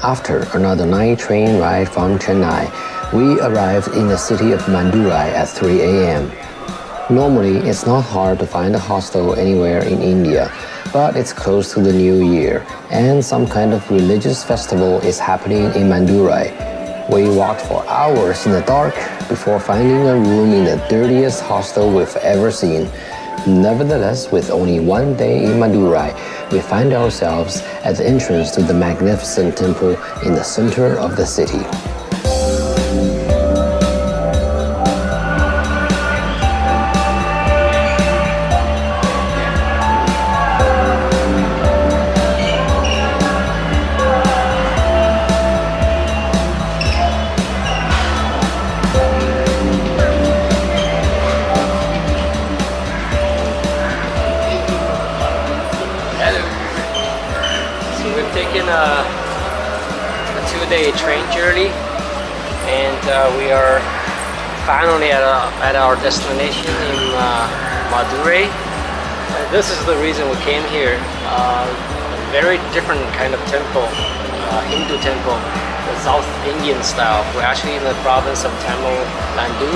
After another night train ride from Chennai, we arrived in the city of Madurai at 3 a.m. Normally, it's not hard to find a hostel anywhere in India, but it's close to the New Year, and some kind of religious festival is happening in Madurai. We walked for hours in the dark before finding a room in the dirtiest hostel we've ever seen. Nevertheless, with only one day in Madurai, we find ourselves at the entrance to the magnificent temple in the center of the city. A two-day train journey, and we are finally at our destination in Madurai. This is the reason we came here. Very different kind of temple, Hindu temple, the South Indian style. We're actually in the province of Tamil Nadu.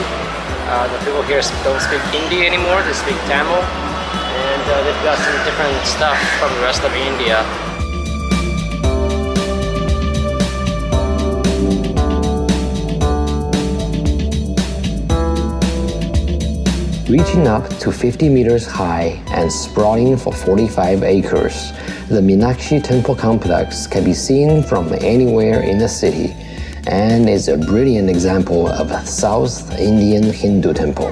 The people here don't speak Hindi anymore, they speak Tamil, and they've got some different stuff from the rest of India. Reaching up to 50 meters high and sprawling for 45 acres, the Meenakshi Temple complex can be seen from anywhere in the city and is a brilliant example of a South Indian Hindu temple.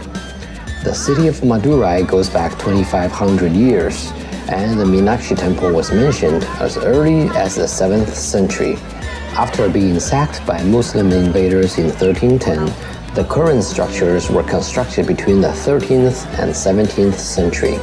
The city of Madurai goes back 2,500 years, and the Meenakshi Temple was mentioned as early as the 7th century. After being sacked by Muslim invaders in 1310, the current structures were constructed between the 13th and 17th century.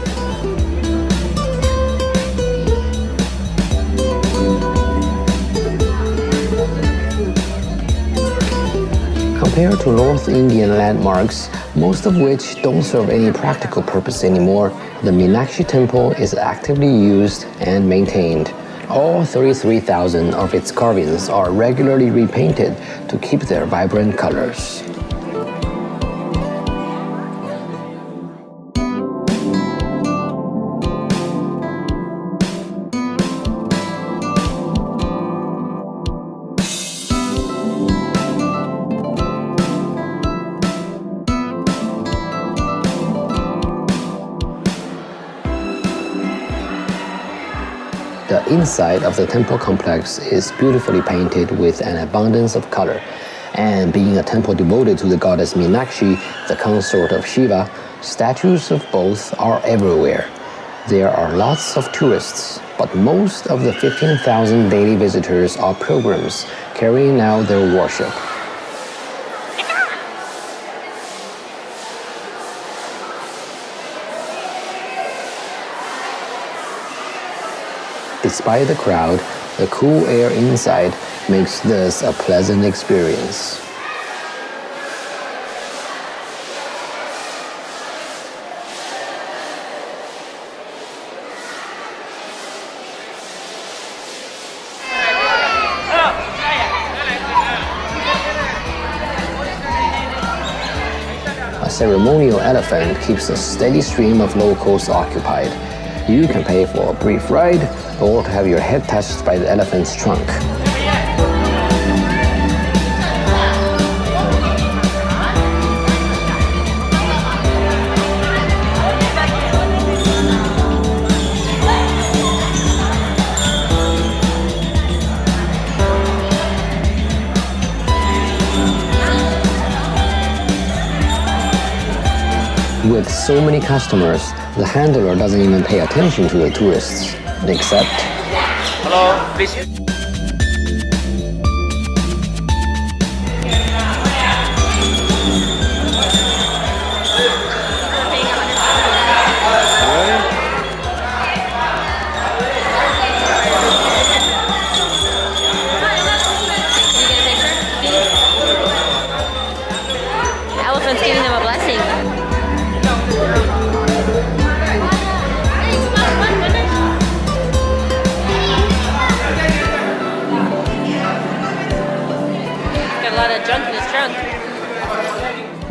Compared to North Indian landmarks, most of which don't serve any practical purpose anymore, the Meenakshi Temple is actively used and maintained. All 33,000 of its carvings are regularly repainted to keep their vibrant colors. The inside of the temple complex is beautifully painted with an abundance of color, and being a temple devoted to the goddess Meenakshi, the consort of Shiva, statues of both are everywhere. There are lots of tourists, but most of the 15,000 daily visitors are pilgrims carrying out their worship. Despite the crowd, the cool air inside makes this a pleasant experience. A ceremonial elephant keeps a steady stream of locals occupied. You can pay for a brief ride or to have your head touched by the elephant's trunk. With so many customers, the handler doesn't even pay attention to the tourists, except... Hello, please. The elephant's giving them a blessing.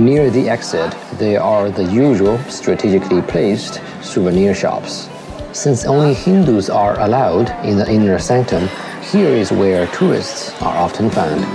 Near the exit, there are the usual strategically placed souvenir shops. Since only Hindus are allowed in the inner sanctum, here is where tourists are often found.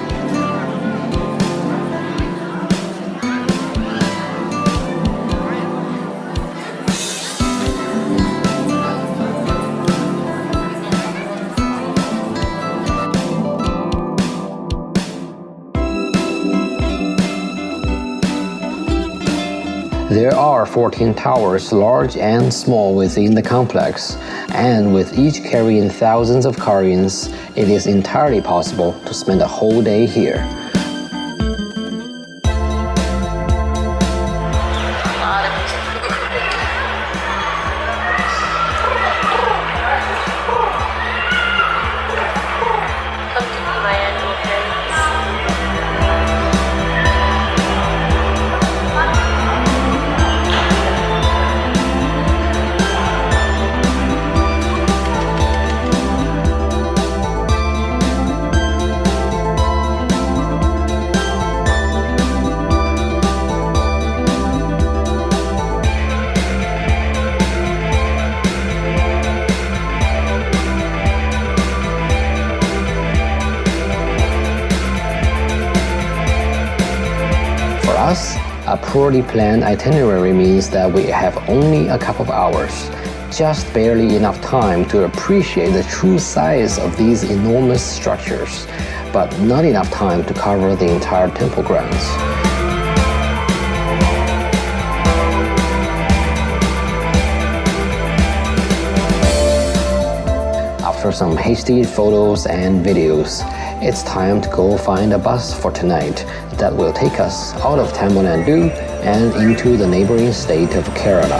There are 14 towers, large and small, within the complex, and with each carrying thousands of Koreans, it is entirely possible to spend a whole day here. Come to be my annual friends. For us, a poorly planned itinerary means that we have only a couple of hours, just barely enough time to appreciate the true size of these enormous structures, but not enough time to cover the entire temple grounds. After some hasty photos and videos, it's time to go find a bus for tonight that will take us out of Tamil Nadu and into the neighboring state of Kerala.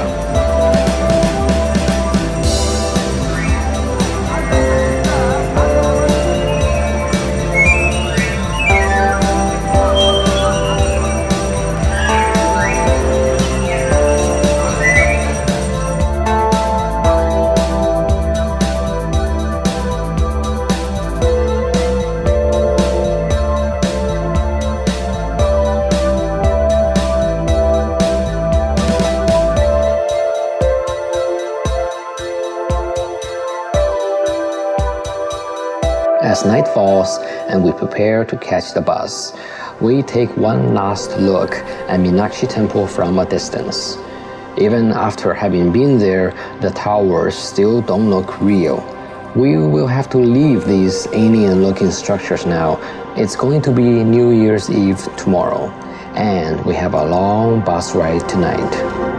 As night falls and we prepare to catch the bus, we take one last look at Meenakshi Temple from a distance. Even after having been there, the towers still don't look real. We will have to leave these alien-looking structures now. It's going to be New Year's Eve tomorrow, and we have a long bus ride tonight.